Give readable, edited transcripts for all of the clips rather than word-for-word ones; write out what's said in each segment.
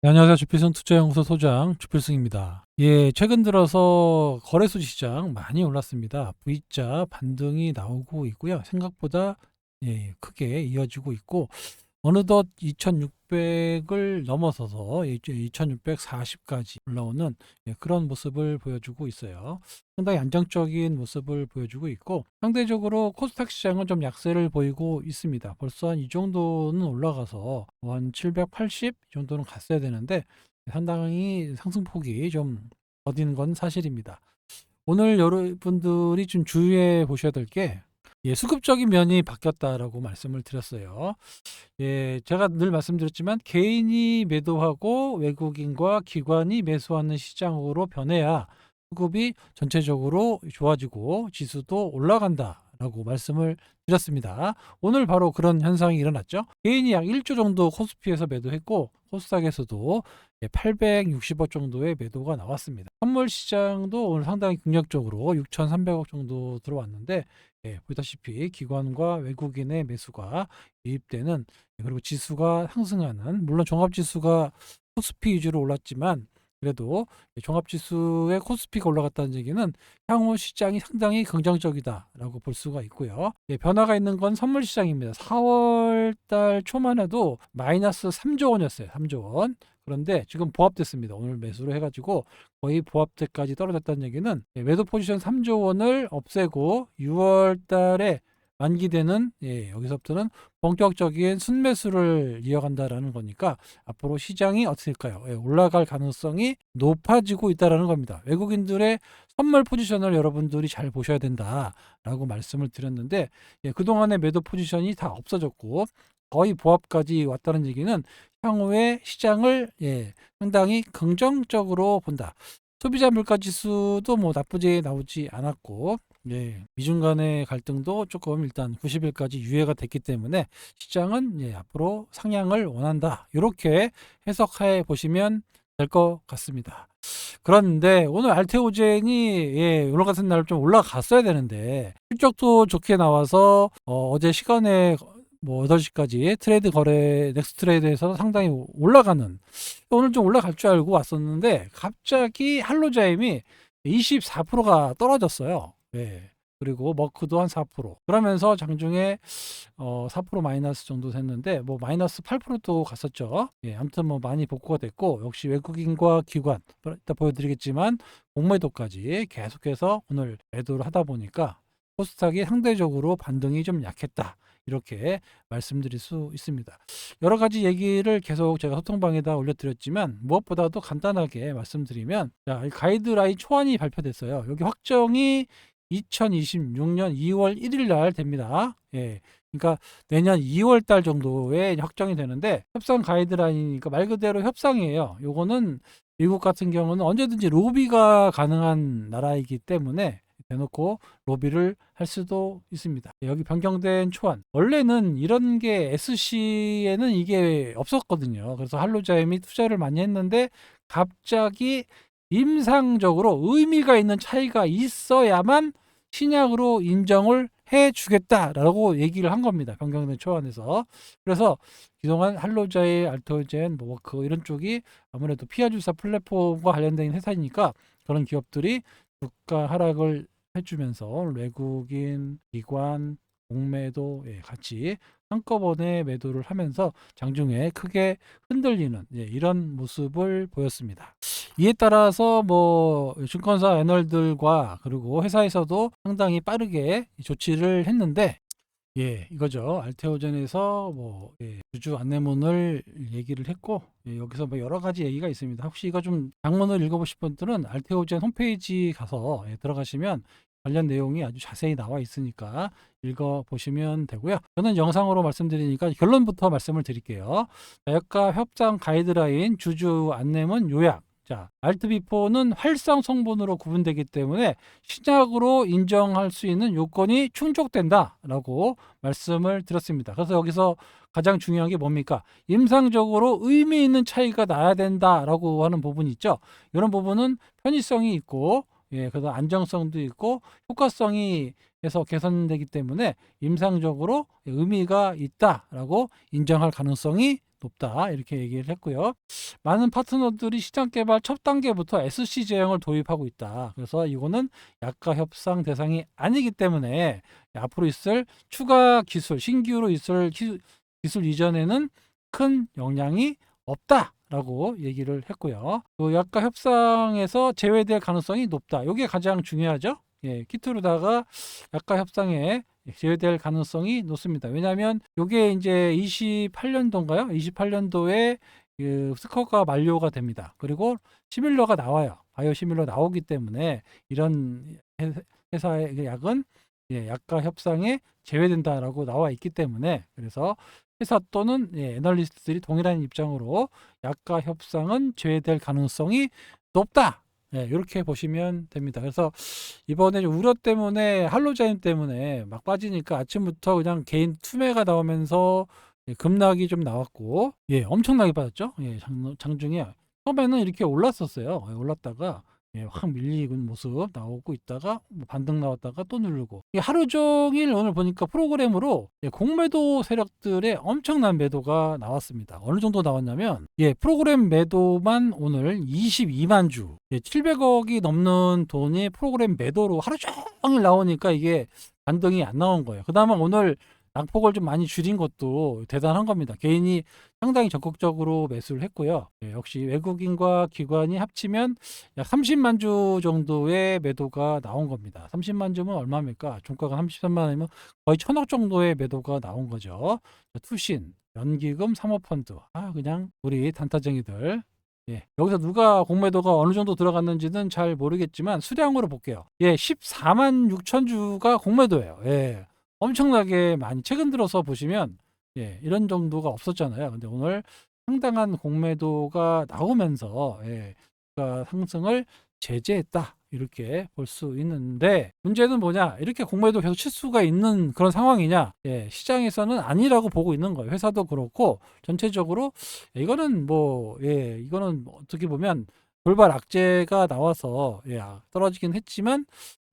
네, 안녕하세요. 주필승 투자연구소 소장 주필승입니다. 예, 최근 들어서 거래소 시장 많이 올랐습니다. V자 반등이 나오고 있고요. 생각보다 크게 이어지고 있고 어느덧 2600을 넘어서서 이제 2640까지 올라오는 그런 모습을 보여주고 있어요. 상당히 안정적인 모습을 보여주고 있고 상대적으로 코스닥 시장은 좀 약세를 보이고 있습니다. 벌써 한 이 정도는 올라가서 한 780 정도는 갔어야 되는데 상당히 상승폭이 좀 더딘 건 사실입니다. 오늘 여러분들이 좀 주의해 보셔야 될 게 수급적인 면이 바뀌었다라고 말씀을 드렸어요. 제가 늘 말씀드렸지만 개인이 매도하고 외국인과 기관이 매수하는 시장으로 변해야 수급이 전체적으로 좋아지고 지수도 올라간다라고 말씀을 드렸습니다. 오늘 바로 그런 현상이 일어났죠. 개인이 약 1조 정도 코스피에서 매도했고 코스닥에서도 860억 정도의 매도가 나왔습니다. 선물 시장도 오늘 상당히 긍정적으로 6,300억 정도 들어왔는데 보다시피 기관과 외국인의 매수가 유입되는 그리고 지수가 상승하는 물론 종합지수가 코스피 위주로 올랐지만 그래도 종합지수의 코스피가 올라갔다는 얘기는 향후 시장이 상당히 긍정적이다라고 볼 수가 있고요. 변화가 있는 건 선물 시장입니다. 4월 달 초만 해도 마이너스 3조 원이었어요. 3조 원. 그런데 지금 보합됐습니다. 오늘 매수로 해가지고 거의 보합대까지 떨어졌다는 얘기는 매도 포지션 3조 원을 없애고 6월 달에 만기되는 여기서부터는 본격적인 순매수를 이어간다라는 거니까 앞으로 시장이 어떻게 될까요? 올라갈 가능성이 높아지고 있다라는 겁니다. 외국인들의 선물 포지션을 여러분들이 잘 보셔야 된다라고 말씀을 드렸는데 그동안의 매도 포지션이 다 없어졌고 거의 보합까지 왔다는 얘기는 향후에 시장을 상당히 긍정적으로 본다. 소비자 물가 지수도 뭐 나쁘게 나오지 않았고 미중 간의 갈등도 조금 일단 90일까지 유예가 됐기 때문에 시장은 앞으로 상향을 원한다. 이렇게 해석해 보시면 될 것 같습니다. 그런데 오늘 알테오젠이 오늘 같은 날 좀 올라갔어야 되는데 실적도 좋게 나와서 어제 시간에 뭐 8시까지 트레이드 거래 넥스트 트레이드에서 상당히 올라가는 오늘 좀 올라갈 줄 알고 왔었는데 갑자기 할로자임이 24%가 떨어졌어요. 그리고 머크도 한 4%. 그러면서 장중에 4% 마이너스 정도 됐는데 뭐 마이너스 8%도 갔었죠. 아무튼 뭐 많이 복구가 됐고 역시 외국인과 기관 이따 보여드리겠지만 공매도까지 계속해서 오늘 매도를 하다 보니까 코스닥이 상대적으로 반등이 좀 약했다. 이렇게 말씀드릴 수 있습니다. 여러 가지 얘기를 계속 제가 소통방에다 올려드렸지만 무엇보다도 간단하게 말씀드리면 이 가이드라인 초안이 발표됐어요. 여기 확정이 2026년 2월 1일 날 됩니다. 그러니까 내년 2월 달 정도에 확정이 되는데 협상 가이드라인이니까 말 그대로 협상이에요. 요거는 미국 같은 경우는 언제든지 로비가 가능한 나라이기 때문에 대놓고 로비를 할 수도 있습니다. 여기 변경된 초안. 원래는 이런 게 SC에는 이게 없었거든요. 그래서 할로자임이 투자를 많이 했는데 갑자기 임상적으로 의미가 있는 차이가 있어야만 신약으로 인정을 해 주겠다라고 얘기를 한 겁니다. 변경된 초안에서. 그래서 그동안 할로자일, 알토젠, 뭐그 이런 쪽이 아무래도 피아주사 플랫폼과 관련된 회사니까 그런 기업들이 주가 하락을 해주면서 외국인, 기관, 공매도 같이 한꺼번에 매도를 하면서 장중에 크게 흔들리는 이런 모습을 보였습니다. 이에 따라서 뭐 증권사 애널들과 그리고 회사에서도 상당히 빠르게 조치를 했는데 이거죠. 알테오젠에서 뭐 주주 안내문을 얘기를 했고 여기서 뭐 여러 가지 얘기가 있습니다. 혹시 이거 좀 장문을 읽어보실 분들은 알테오젠 홈페이지 가서 들어가시면 관련 내용이 아주 자세히 나와 있으니까 읽어보시면 되고요. 저는 영상으로 말씀드리니까 결론부터 말씀을 드릴게요. 여가 협상 가이드라인 주주 안내문 요약. 자, 알트비포는 활성 성분으로 구분되기 때문에 신약으로 인정할 수 있는 요건이 충족된다라고 말씀을 드렸습니다. 그래서 여기서 가장 중요한 게 뭡니까? 임상적으로 의미 있는 차이가 나야 된다라고 하는 부분이 있죠. 이런 부분은 편의성이 있고 그래서 안정성도 있고 효과성이 해서 개선되기 때문에 임상적으로 의미가 있다라고 인정할 가능성이 높다 이렇게 얘기를 했고요. 많은 파트너들이 시장 개발 첫 단계부터 SC 제형을 도입하고 있다. 그래서 이거는 약가 협상 대상이 아니기 때문에 앞으로 있을 추가 기술, 신규로 있을 기술 이전에는 큰 영향이 없다라고 얘기를 했고요. 그 약가 협상에서 제외될 가능성이 높다. 이게 가장 중요하죠. 키트루다가 약가 협상에 제외될 가능성이 높습니다. 왜냐하면 이게 이제 28년도인가요? 28년도에 그 스커가 만료가 됩니다. 그리고 시밀러가 나와요. 바이오 시밀러 나오기 때문에 이런 회사의 약은 약가 협상에 제외된다라고 나와 있기 때문에, 그래서 회사 또는 애널리스트들이 동일한 입장으로 약가 협상은 제외될 가능성이 높다. 이렇게 보시면 됩니다. 그래서 이번에 우려 때문에 할로자인 때문에 막 빠지니까 아침부터 그냥 개인 투매가 나오면서 급락이 좀 나왔고, 엄청나게 빠졌죠. 장중에 처음에는 이렇게 올랐었어요. 올랐다가 확 밀리는 모습 나오고 있다가 뭐 반등 나왔다가 또 누르고, 하루 종일 오늘 보니까 프로그램으로 공매도 세력들의 엄청난 매도가 나왔습니다. 어느 정도 나왔냐면 프로그램 매도만 오늘 22만 주, 700억이 넘는 돈이 프로그램 매도로 하루 종일 나오니까 이게 반등이 안 나온 거예요. 그다음에 오늘 낙폭을 좀 많이 줄인 것도 대단한 겁니다. 개인이 상당히 적극적으로 매수를 했고요. 역시 외국인과 기관이 합치면 약 30만 주 정도의 매도가 나온 겁니다. 30만 주면 얼마입니까? 종가가 33만 원이면 거의 1000억 정도의 매도가 나온 거죠. 투신, 연기금, 사모펀드, 그냥 우리 단타쟁이들. 여기서 누가 공매도가 어느 정도 들어갔는지는 잘 모르겠지만 수량으로 볼게요. 14만 6천 주가 공매도예요. 엄청나게 많이, 최근 들어서 보시면 이런 정도가 없었잖아요. 근데 오늘 상당한 공매도가 나오면서 주가 상승을 제재했다 이렇게 볼 수 있는데, 문제는 뭐냐, 이렇게 공매도 계속 칠 수가 있는 그런 상황이냐. 시장에서는 아니라고 보고 있는 거예요. 회사도 그렇고 전체적으로. 이거는 이거는 어떻게 보면 돌발 악재가 나와서 떨어지긴 했지만,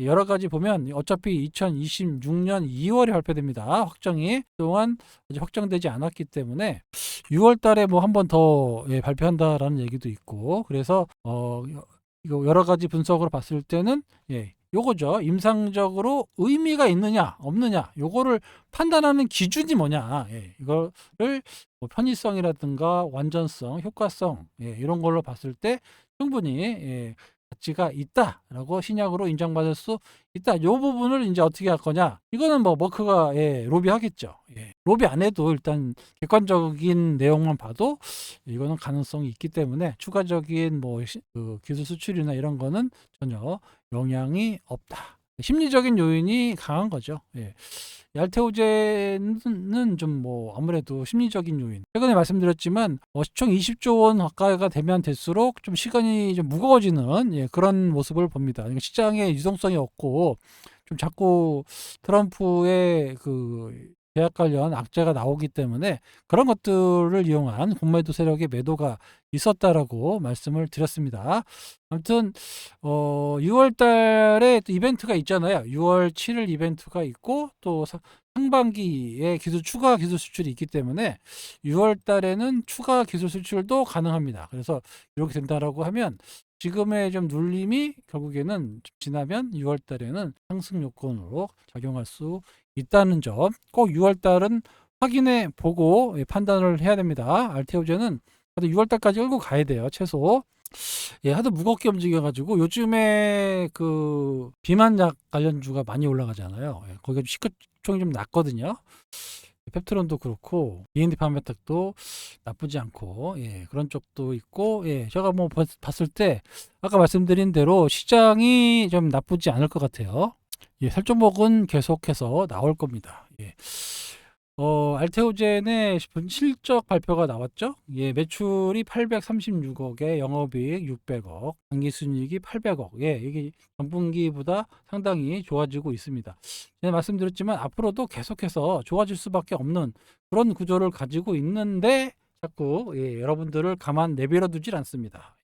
여러 가지 보면 어차피 2026년 2월에 발표됩니다. 확정이 그동안 아직 확정되지 않았기 때문에 6월 달에 뭐 한 번 더 발표한다라는 얘기도 있고, 그래서 이거 여러 가지 분석으로 봤을 때는 요거죠. 임상적으로 의미가 있느냐 없느냐, 요거를 판단하는 기준이 뭐냐, 이거를 뭐 편의성이라든가 완전성, 효과성, 이런 걸로 봤을 때 충분히 가치가 있다라고 신약으로 인정받을 수 있다. 요 부분을 이제 어떻게 할 거냐, 이거는 뭐 머크가 로비하겠죠. 로비 안 해도 일단 객관적인 내용만 봐도 이거는 가능성이 있기 때문에 추가적인 그 기술 수출이나 이런 거는 전혀 영향이 없다. 심리적인 요인이 강한 거죠. 알테오젠은 좀 아무래도 심리적인 요인. 최근에 말씀드렸지만 시총 20조 원 가까이가 되면 될수록 좀 시간이 좀 무거워지는 그런 모습을 봅니다. 그러니까 시장에 유동성이 없고 좀 자꾸 트럼프의 그 계약 관련 악재가 나오기 때문에 그런 것들을 이용한 공매도 세력의 매도가 있었다라고 말씀을 드렸습니다. 아무튼 6월 달에 이벤트가 있잖아요. 6월 7일 이벤트가 있고 또 상반기에 추가 기술 수출이 있기 때문에 6월 달에는 추가 기술 수출도 가능합니다. 그래서 이렇게 된다라고 하면 지금의 좀 눌림이 결국에는 지나면 6월 달에는 상승 요건으로 작용할 수 있다는 점, 꼭 6월 달은 확인해 보고 판단을 해야 됩니다. 알테오젠은 6월 달까지 끌고 가야 돼요, 최소. 하도 무겁게 움직여가지고 요즘에 그 비만약 관련주가 많이 올라가잖아요. 거기가 시가총이 좀 낮거든요. 펩트론도 그렇고 E&D 판매탁도 나쁘지 않고 그런 쪽도 있고, 제가 봤을 때 아까 말씀드린 대로 시장이 좀 나쁘지 않을 것 같아요. 살종목은 계속해서 나올 겁니다. 알테오젠의 실적 발표가 나왔죠. 매출이 836억에 영업이익 600억, 당기순이익이 800억. 이게 전분기보다 상당히 좋아지고 있습니다. 제가 말씀드렸지만 앞으로도 계속해서 좋아질 수밖에 없는 그런 구조를 가지고 있는데 자꾸 여러분들을 가만 내버려 두질 않습니다.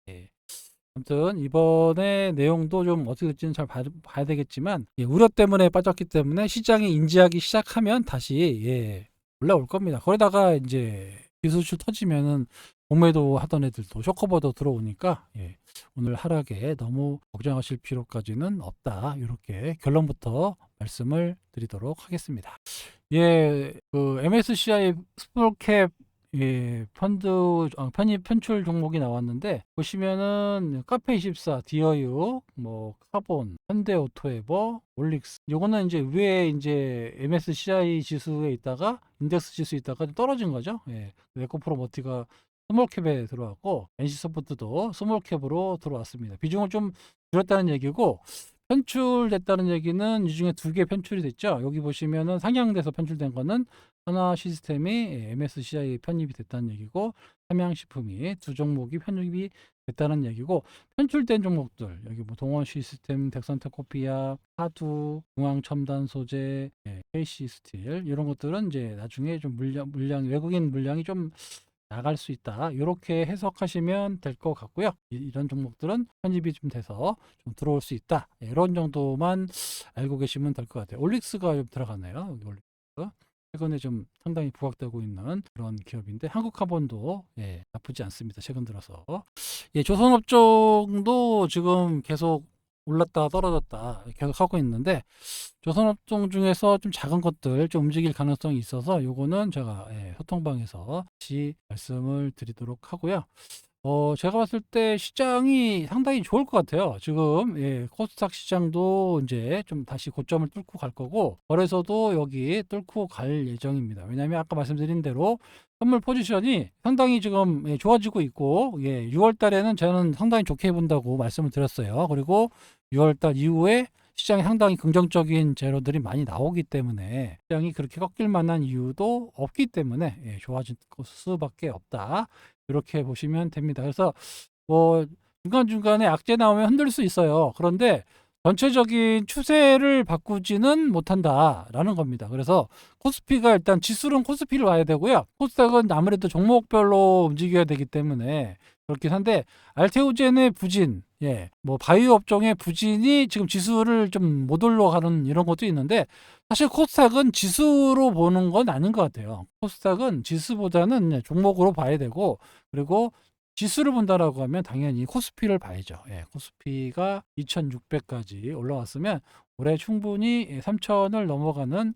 아무튼 이번에 내용도 좀 어떻게 될지는 잘 봐야 되겠지만, 우려 때문에 빠졌기 때문에 시장이 인지하기 시작하면 다시 올라올 겁니다. 거기다가 이제 기술주 터지면은 공매도 하던 애들도 쇼커버도 들어오니까 오늘 하락에 너무 걱정하실 필요까지는 없다. 이렇게 결론부터 말씀을 드리도록 하겠습니다. 그 MSCI 스몰캡 펀드 편입 편출 종목이 나왔는데 보시면은 카페24, 디어유, 뭐 카본, 현대오토에버, 올릭스. 요거는 이제 위에 이제 MSCI 지수에 있다가 인덱스 지수에 있다가 좀 떨어진 거죠. 에코프로머티가 스몰캡에 들어왔고 NC소프트도 스몰캡으로 들어왔습니다. 비중을 좀 줄였다는 얘기고 편출됐다는 얘기는 이 중에 2개 편출이 됐죠. 여기 보시면은 상향돼서 편출된 거는 하나 시스템이 MSCI에 편입이 됐다는 얘기고 삼양식품이 2종목이 편입이 됐다는 얘기고 편출된 종목들 여기 뭐 동원 시스템, 덱선테코피아, 하두, 중앙첨단 소재, KC 스틸 이런 것들은 이제 나중에 좀 물량 외국인 물량이 좀 나갈 수 있다. 이렇게 해석하시면 될 것 같고요. 이런 종목들은 편입이 좀 돼서 좀 들어올 수 있다. 이런 정도만 알고 계시면 될 것 같아요. 올릭스가 좀 들어가네요. 여기 올릭스. 최근에 좀 상당히 부각되고 있는 그런 기업인데 한국카본도 나쁘지 않습니다. 최근 들어서 조선업종도 지금 계속 올랐다 떨어졌다 계속 하고 있는데 조선업종 중에서 좀 작은 것들 좀 움직일 가능성이 있어서 요거는 제가 소통방에서 다시 말씀을 드리도록 하고요. 제가 봤을 때 시장이 상당히 좋을 것 같아요. 지금 코스닥 시장도 이제 좀 다시 고점을 뚫고 갈 거고 거래소도 여기 뚫고 갈 예정입니다. 왜냐하면 아까 말씀드린 대로 선물 포지션이 상당히 지금 좋아지고 있고 6월 달에는 저는 상당히 좋게 본다고 말씀을 드렸어요. 그리고 6월 달 이후에 시장이 상당히 긍정적인 재료들이 많이 나오기 때문에 시장이 그렇게 꺾일 만한 이유도 없기 때문에 좋아질 수밖에 없다. 이렇게 보시면 됩니다. 그래서 뭐 중간중간에 악재 나오면 흔들 수 있어요. 그런데 전체적인 추세를 바꾸지는 못한다라는 겁니다. 그래서 코스피가 일단 지수는 코스피를 와야 되고요. 코스닥은 아무래도 종목별로 움직여야 되기 때문에 그렇긴 한데 알테오젠의 부진, 뭐 바이오 업종의 부진이 지금 지수를 좀 못 올라가는 이런 것도 있는데 사실 코스닥은 지수로 보는 건 아닌 것 같아요. 코스닥은 지수보다는 종목으로 봐야 되고 그리고 지수를 본다라고 하면 당연히 코스피를 봐야죠. 코스피가 2600까지 올라왔으면 올해 충분히 3000을 넘어가는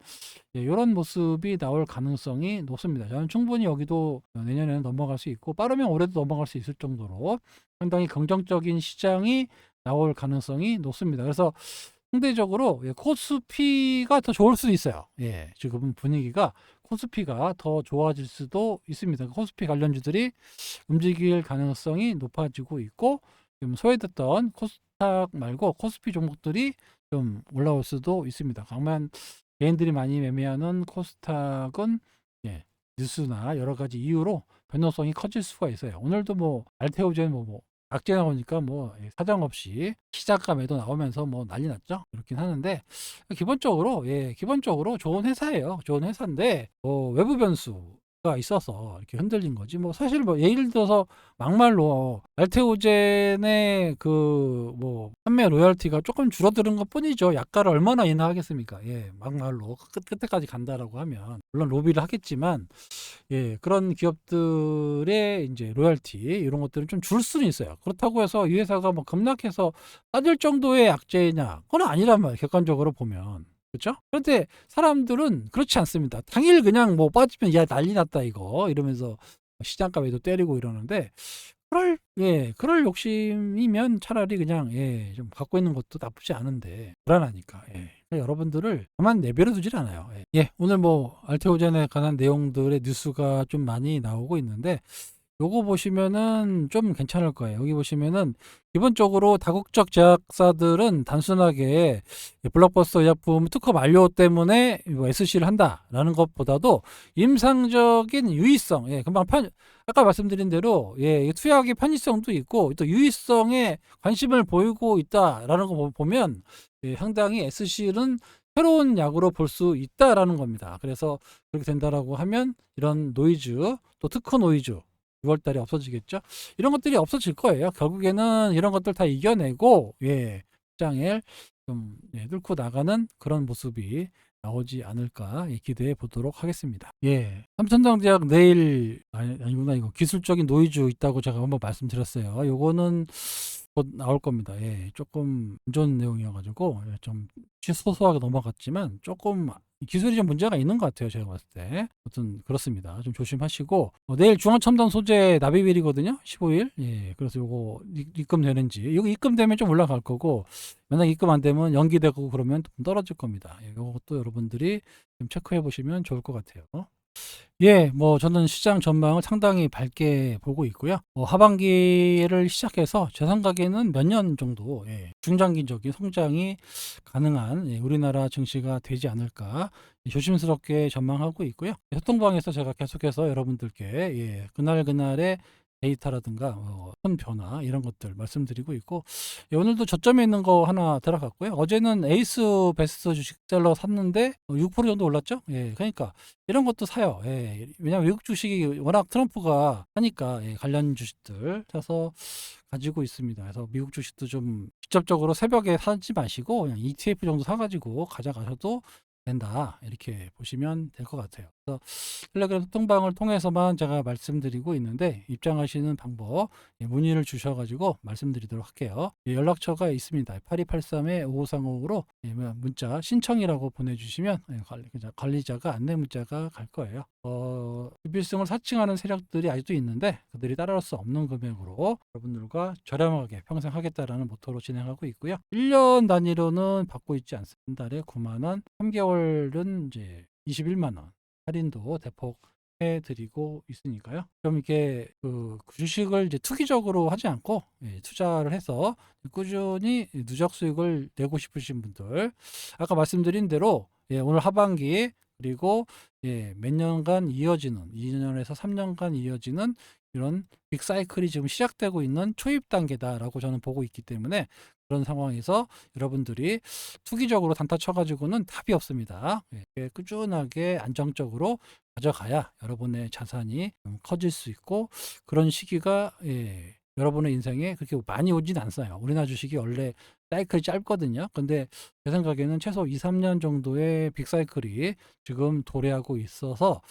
이런 모습이 나올 가능성이 높습니다. 저는 충분히 여기도 내년에는 넘어갈 수 있고 빠르면 올해도 넘어갈 수 있을 정도로 상당히 긍정적인 시장이 나올 가능성이 높습니다. 그래서 상대적으로 코스피가 더 좋을 수도 있어요. 지금 분위기가 코스피가 더 좋아질 수도 있습니다. 코스피 관련주들이 움직일 가능성이 높아지고 있고 좀 소외됐던 코스닥 말고 코스피 종목들이 좀 올라올 수도 있습니다. 다만 개인들이 많이 매매하는 코스닥은 뉴스나 여러 가지 이유로 변동성이 커질 수가 있어요. 오늘도 뭐 알테오젠 뭐 악재 나오니까 뭐 사정없이 시작가 매도 나오면서 뭐 난리 났죠. 그렇긴 하는데 기본적으로 좋은 회사예요. 좋은 회사인데 외부 변수가 있어서 이렇게 흔들린 거지. 뭐 사실 뭐 예를 들어서 막말로 알테오젠의 그 뭐 판매 로열티가 조금 줄어드는 것뿐이죠. 약가를 얼마나 인하하겠습니까? 막말로 끝에까지 간다라고 하면 물론 로비를 하겠지만 그런 기업들의 이제 로열티 이런 것들은 좀 줄 수는 있어요. 그렇다고 해서 이 회사가 뭐 급락해서 빠질 정도의 악재냐? 그건 아니란 말이에요. 객관적으로 보면. 그렇죠? 그런데 사람들은 그렇지 않습니다. 당일 그냥 뭐 빠지면 야 난리 났다 이거 이러면서 시장가 매도 때리고 이러는데 그럴 욕심이면 차라리 그냥 좀 갖고 있는 것도 나쁘지 않은데 불안하니까 그러니까 여러분들을 가만 내버려 두질 않아요. 오늘 뭐 알테오젠에 관한 내용들의 뉴스가 좀 많이 나오고 있는데 요거 보시면은 좀 괜찮을 거예요. 여기 보시면은 기본적으로 다국적 제약사들은 단순하게 블록버스터 의약품 특허 만료 때문에 SC를 한다라는 것보다도 임상적인 유의성, 금방 아까 말씀드린 대로 투약의 편의성도 있고 또 유의성에 관심을 보이고 있다라는 거 보면 상당히 SC는 새로운 약으로 볼 수 있다라는 겁니다. 그래서 그렇게 된다라고 하면 이런 노이즈 또 특허 노이즈 6월 달에 없어지겠죠. 이런 것들이 없어질 거예요. 결국에는 이런 것들 다 이겨내고 시장을 좀 뚫고 나가는 그런 모습이 나오지 않을까 기대해 보도록 하겠습니다. 예. 삼천장대학 내일 아니구나. 이거 기술적인 노이즈 있다고 제가 한번 말씀드렸어요. 요거는 곧 나올 겁니다. 예. 조금 안 좋은 내용이어 가지고 좀 소소하게 넘어갔지만 조금 기술이 좀 문제가 있는 것 같아요. 제가 봤을 때. 아무튼 그렇습니다. 좀 조심하시고 내일 중앙첨단 소재 납입일이거든요. 15일. 예. 그래서 요거 입금되는지 이거 입금되면 좀 올라갈 거고 만약 입금 안 되면 연기되고 그러면 좀 떨어질 겁니다. 예. 요것도 여러분들이 좀 체크해 보시면 좋을 것 같아요. 예, 저는 시장 전망을 상당히 밝게 보고 있고요. 하반기를 시작해서 제 생각에는 몇 년 정도 중장기적인 성장이 가능한 우리나라 증시가 되지 않을까 조심스럽게 전망하고 있고요. 소통방에서 제가 계속해서 여러분들께 그날그날의 데이터라든가 큰 변화 이런 것들 말씀드리고 있고 오늘도 저점에 있는 거 하나 들어갔고요. 어제는 에이스 베스트 주식셀러 샀는데 6% 정도 올랐죠. 예, 그러니까 이런 것도 사요. 예, 왜냐하면 외국 주식이 워낙 트럼프가 하니까 관련 주식들 사서 가지고 있습니다. 그래서 미국 주식도 좀 직접적으로 새벽에 사지 마시고 그냥 ETF 정도 사가지고 가져가셔도 된다. 이렇게 보시면 될 것 같아요. 그래서 텔레그램 소통방을 통해서만 제가 말씀드리고 있는데 입장하시는 방법 문의를 주셔가지고 말씀드리도록 할게요. 연락처가 있습니다. 8283-5535로 문자 신청이라고 보내주시면 관리자가 안내 문자가 갈 거예요. 주필승을 사칭하는 세력들이 아직도 있는데 그들이 따라올 수 없는 금액으로 여러분들과 저렴하게 평생 하겠다라는 모토로 진행하고 있고요. 1년 단위로는 받고 있지 않습니다. 한 달에 9만 원, 3개월은 이제 21만 원 할인도 대폭 해드리고 있으니까요. 좀 이렇게 그 주식을 이제 투기적으로 하지 않고 투자를 해서 꾸준히 누적 수익을 내고 싶으신 분들, 아까 말씀드린 대로 오늘 하반기 그리고 몇 년간 이어지는 2년에서 3년간 이어지는 이런 빅사이클이 지금 시작되고 있는 초입 단계다라고 저는 보고 있기 때문에 그런 상황에서 여러분들이 투기적으로 단타 쳐가지고는 답이 없습니다. 꾸준하게 안정적으로 가져가야 여러분의 자산이 커질 수 있고 그런 시기가 여러분의 인생에 그렇게 많이 오진 않아요. 우리나라 주식이 원래 사이클이 짧거든요. 근데 제 생각에는 최소 2, 3년 정도의 빅사이클이 지금 도래하고 있어서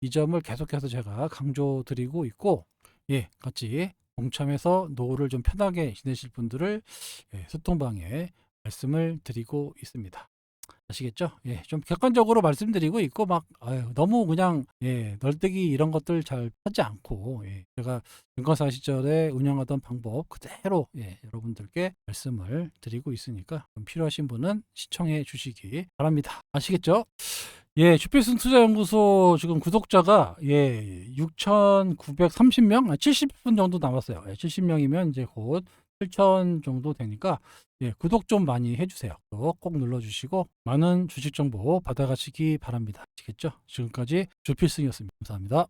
이 점을 계속해서 제가 강조드리고 있고 같이 동참해서 노후를 좀 편하게 지내실 분들을 소통방에 말씀을 드리고 있습니다. 아시겠죠? 좀 객관적으로 말씀드리고 있고 너무 그냥 널뛰기 이런 것들 잘 하지 않고 제가 증권사 시절에 운영하던 방법 그대로 여러분들께 말씀을 드리고 있으니까 좀 필요하신 분은 시청해 주시기 바랍니다. 아시겠죠? 주필승 투자연구소 지금 구독자가 6,930명, 70분 정도 남았어요. 70명이면 이제 곧 7,000 정도 되니까 구독 좀 많이 해주세요. 꼭 눌러주시고 많은 주식 정보 받아가시기 바랍니다. 아시겠죠? 지금까지 주필승이었습니다. 감사합니다.